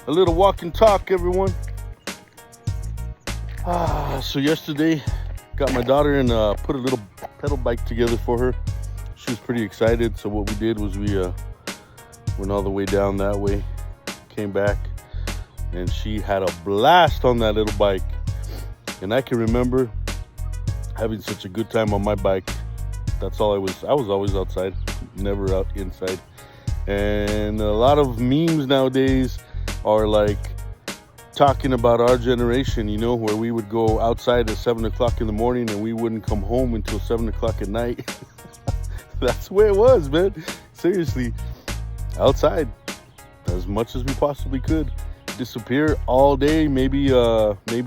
A little walk and talk, everyone. So yesterday, got my daughter and put a little pedal bike together for her. She was pretty excited. So what we did was we went all the way down that way, came back, and she had a blast on that little bike. And I can remember having such a good time on my bike. That's all I was always outside, never out inside. And a lot of memes nowadays are like talking about our generation, you know, where we would go outside at 7 o'clock in the morning and we wouldn't come home until 7 o'clock at night. That's the way it was, man. Seriously, outside as much as we possibly could. Disappear all day. Maybe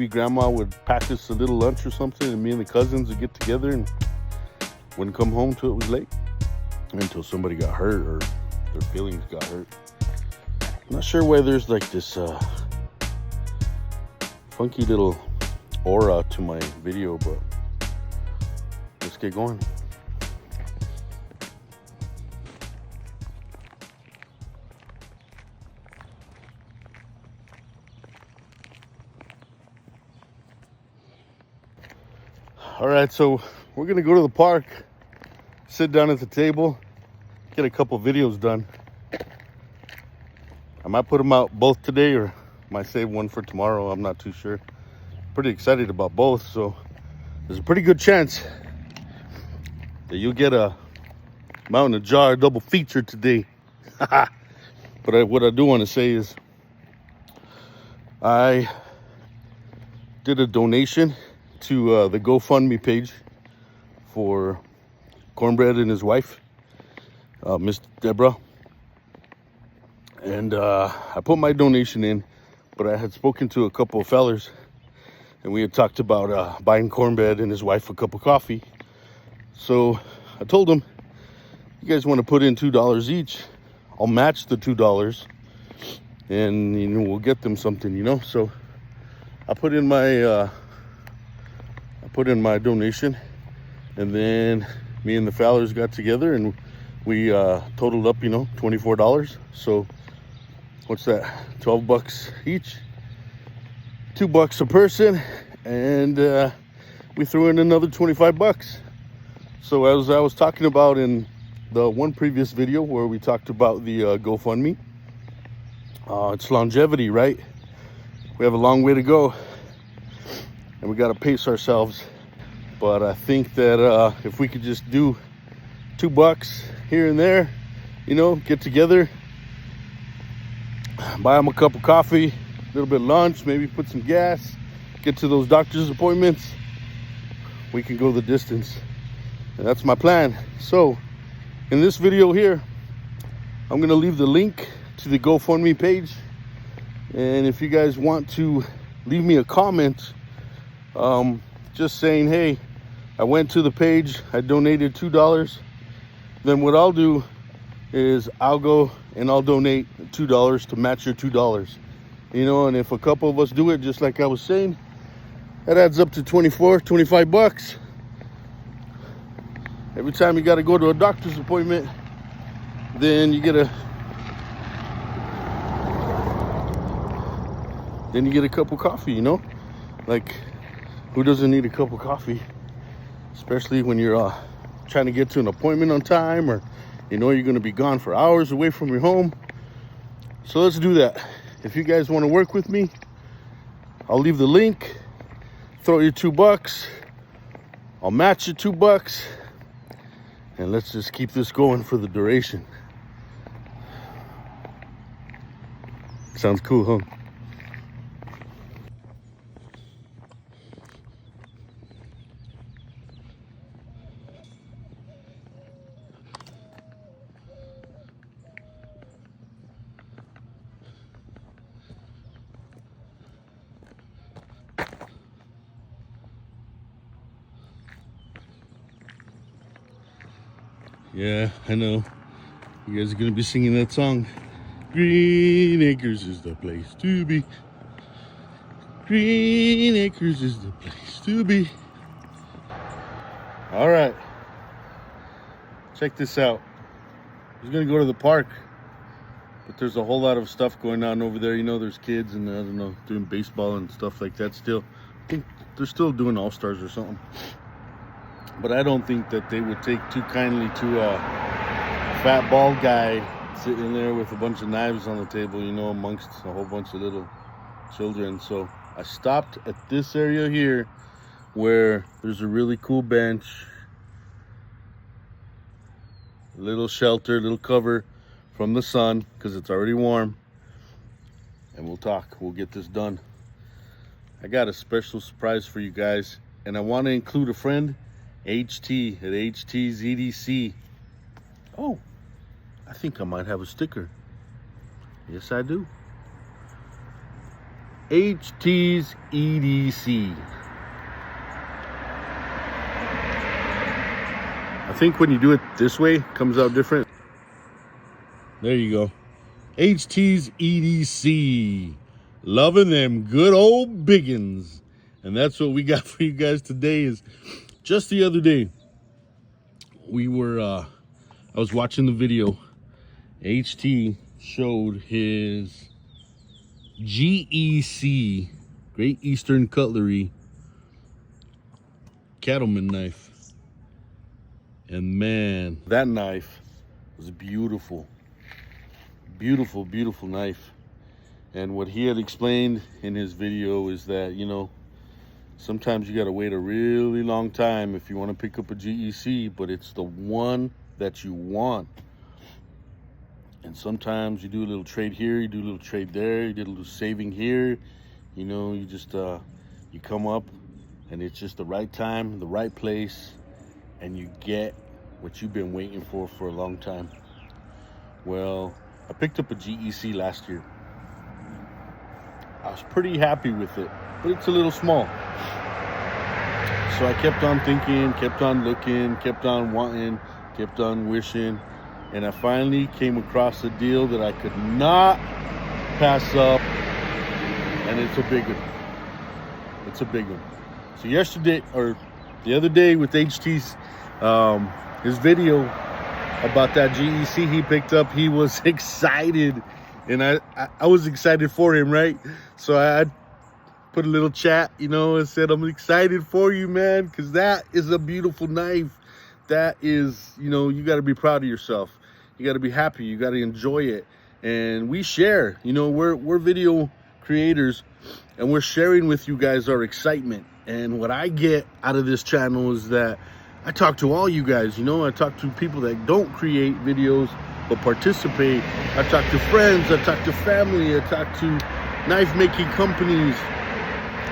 grandma would pack us a little lunch or something, and me and the cousins would get together and wouldn't come home till it was late, until somebody got hurt or their feelings got hurt. I'm not sure why there's like this funky little aura to my video, but let's get going. All right, so we're gonna go to the park, sit down at the table, get a couple videos done. I might put them out both today or might save one for tomorrow. I'm not too sure. Pretty excited about both, so there's a pretty good chance that you'll get a Mountain of Jar double feature today. But what I do want to say is I did a donation to the GoFundMe page for Cornbread and his wife, Miss Deborah. And I put my donation in, but I had spoken to a couple of fellers and we had talked about buying Cornbread and his wife a cup of coffee. So I told them, you guys want to put in $2 each, I'll match the $2 and, you know, we'll get them something, you know. So I put in my donation, and then me and the Fowlers got together and we totaled up, you know, $24. So what's that, 12 bucks each, $2 a person, and we threw in another 25 bucks. So as I was talking about in the one previous video where we talked about the GoFundMe, it's longevity, right? We have a long way to go and we got to pace ourselves. But I think that if we could just do $2 here and there, you know, get together, buy them a cup of coffee, a little bit of lunch, maybe put some gas, get to those doctor's appointments, we can go the distance. And that's my plan. So in this video here, I'm gonna leave the link to the GoFundMe page. And if you guys want to leave me a comment, just saying, hey, I went to the page, I donated $2, then what I'll do is I'll go and I'll donate $2 to match your $2. You know, and if a couple of us do it, just like I was saying, that adds up to 25 bucks. Every time you got to go to a doctor's appointment, then you get a cup of coffee, you know? Like, who doesn't need a cup of coffee? Especially when you're trying to get to an appointment on time, or you know you're going to be gone for hours away from your home. So let's do that. If you guys want to work with me, I'll leave the link. Throw your $2. I'll match your $2. And let's just keep this going for the duration. Sounds cool, huh? Yeah, I know. You guys are gonna be singing that song. Green Acres is the place to be. Green Acres is the place to be. All right. Check this out. I was gonna go to the park, But there's a whole lot of stuff going on over there. You know, there's kids and, I don't know, doing baseball and stuff like that still. I think they're still doing All-Stars or something. But I don't think that they would take too kindly to a fat bald guy sitting there with a bunch of knives on the table, you know, amongst a whole bunch of little children. So I stopped at this area here where there's a really cool bench, a little shelter, a little cover from the sun because it's already warm, and we'll talk. We'll get this done. I got a special surprise for you guys, and I want to include a friend, HT at HT's EDC. Oh, I think I might have a sticker. Yes, I do. HT's EDC. I think when you do it this way, it comes out different. There you go. HT's EDC. Loving them good old biggins. And that's what we got for you guys today. Is just the other day, I was watching the video. HT showed his GEC, Great Eastern Cutlery, cattleman knife. And man, that knife was beautiful. Beautiful, beautiful knife. And what he had explained in his video is that, you know, sometimes you got to wait a really long time if you want to pick up a GEC, but it's the one that you want. And sometimes you do a little trade here, you do a little trade there, you did a little saving here. You know, you just, you come up and it's just the right time, the right place, and you get what you've been waiting for a long time. Well, I picked up a GEC last year. I was pretty happy with it, but it's a little small. So I kept on thinking, kept on looking, kept on wanting, kept on wishing, and I finally came across a deal that I could not pass up, and it's a big one. It's a big one. So yesterday, or the other day with HT's, his video about that GEC he picked up, he was excited, and I was excited for him, right? So I put a little chat, you know, and said, I'm excited for you, man, because that is a beautiful knife. That is, you know, you got to be proud of yourself. You got to be happy. You got to enjoy it. And we share, you know, we're video creators, and we're sharing with you guys our excitement. And what I get out of this channel is that I talk to all you guys, you know. I talk to people that don't create videos but participate. I talk to friends, I talk to family, I talk to knife making companies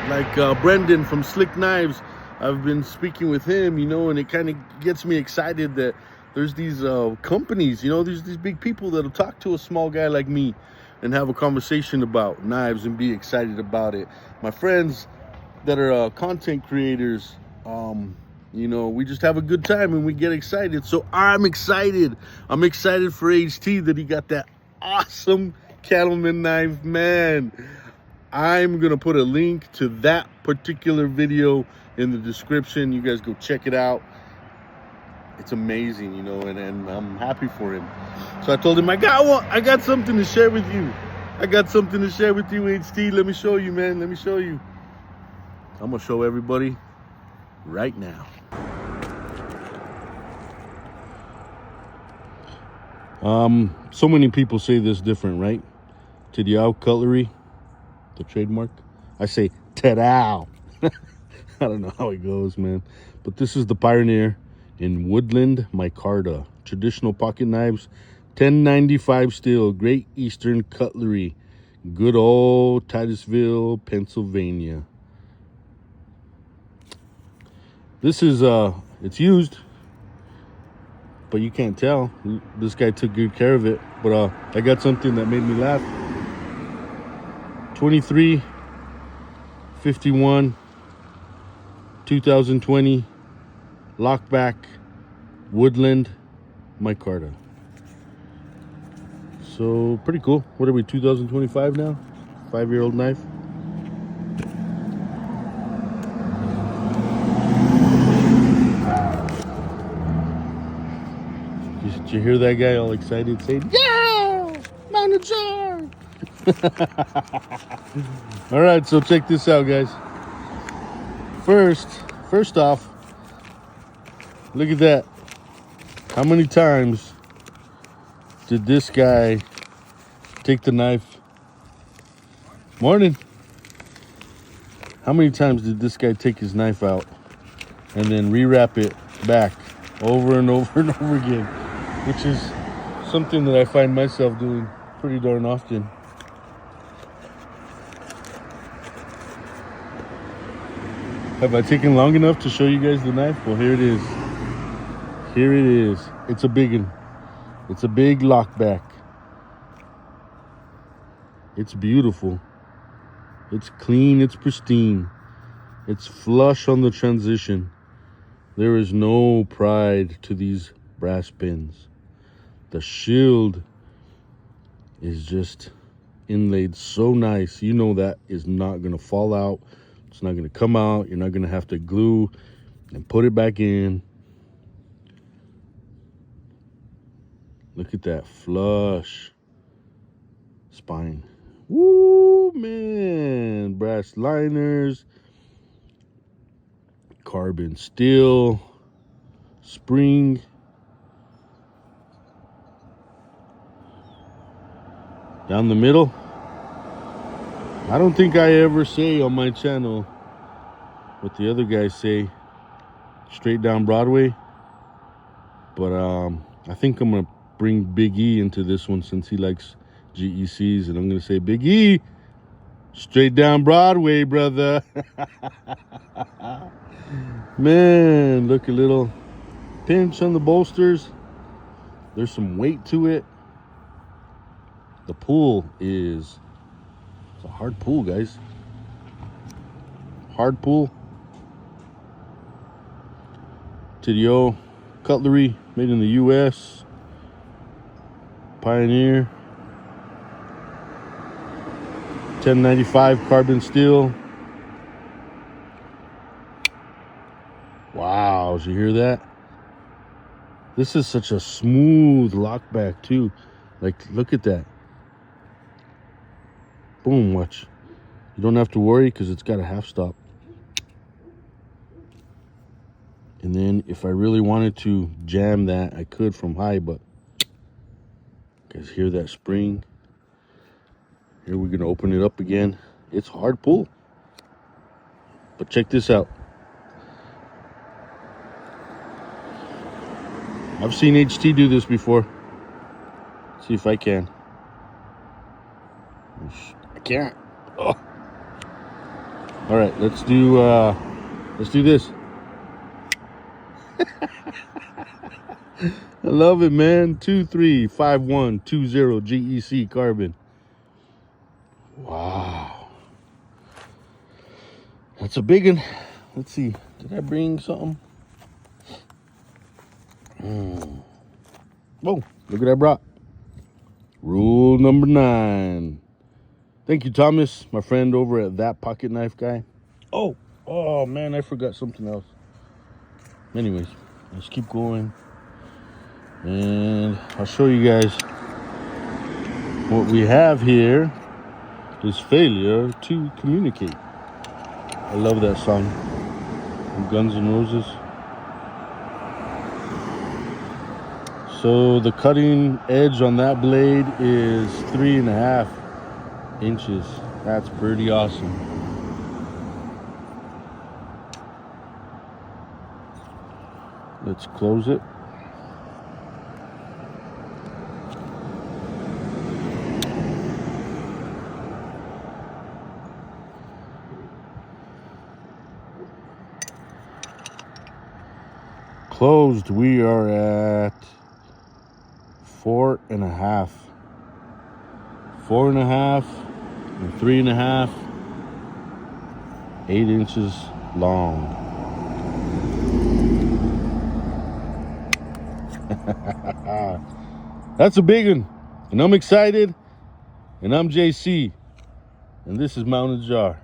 like Brendan from Slick Knives. I've been speaking with him, you know, and it kind of gets me excited that there's these companies, you know, there's these big people that'll talk to a small guy like me and have a conversation about knives and be excited about it. My friends that are content creators, you know, we just have a good time and we get excited. So I'm excited. I'm excited for HT that he got that awesome cattleman knife, man. I'm going to put a link to that particular video in the description. You guys go check it out. It's amazing, you know, and I'm happy for him. So I told him, I got something to share with you. I got something to share with you, HT. Let me show you, man. Let me show you. I'm going to show everybody right now. So many people say this different, right? Tidal Cutlery, the trademark. I say Tidal. I don't know how it goes, man. But this is the Pioneer in Woodland Micarta. Traditional pocket knives, 1095 steel, Great Eastern Cutlery. Good old Titusville, Pennsylvania. This is, it's used, but you can't tell. This guy took good care of it. But I got something that made me laugh. 2351 2020 lockback Woodland Micarta. So pretty cool. What are we, 2025 now? 5-year-old knife. Did you hear that guy all excited saying, yeah, my Mountain jar. All right, so check this out, guys. First off, look at that. How many times did this guy take the knife? Morning. How many times did this guy take his knife out and then rewrap it back over and over and over again? Which is something that I find myself doing pretty darn often. Have I taken long enough to show you guys the knife? Well, here it is. Here it is. It's a big one. It's a big lockback. It's beautiful. It's clean. It's pristine. It's flush on the transition. There is no pride to these brass pins. The shield is just inlaid so nice. You know that is not going to fall out. It's not going to come out. You're not going to have to glue and put it back in. Look at that flush spine. Woo, man. Brass liners, carbon steel, spring. Down the middle. I don't think I ever say on my channel what the other guys say, straight down Broadway. But I think I'm going to bring Big E into this one since he likes GECs. And I'm going to say, Big E, straight down Broadway, brother. Man, look, a little pinch on the bolsters. There's some weight to it. The pull is... it's a hard pull, guys. Hard pull. TDO cutlery made in the U.S. Pioneer. 1095 carbon steel. Wow, did you hear that? This is such a smooth lockback too. Like, look at that. Boom, watch. You don't have to worry because it's got a half stop. And then if I really wanted to jam that, I could from high, but you guys hear that spring? Here we're going to open it up again. It's hard pull. But check this out. I've seen HT do this before. Let's see if I can. I can't. Oh. All right, let's do this. I love it, man. 235120 GEC carbon. Wow. That's a big one. Let's see. Did I bring something? Oh, look what I brought. Rule number 9. Thank you, Thomas, my friend over at That Pocket Knife Guy. Oh man, I forgot something else. Anyways, let's keep going. And I'll show you guys what we have here is failure to communicate. I love that song from Guns N' Roses. So the cutting edge on that blade is 3.5 inches. That's pretty awesome. Let's close it. Closed, we are at 4.5. 4.5 and 3.5. 8 inches long. That's a big one. And I'm excited. And I'm JC. And this is Mountain Jar.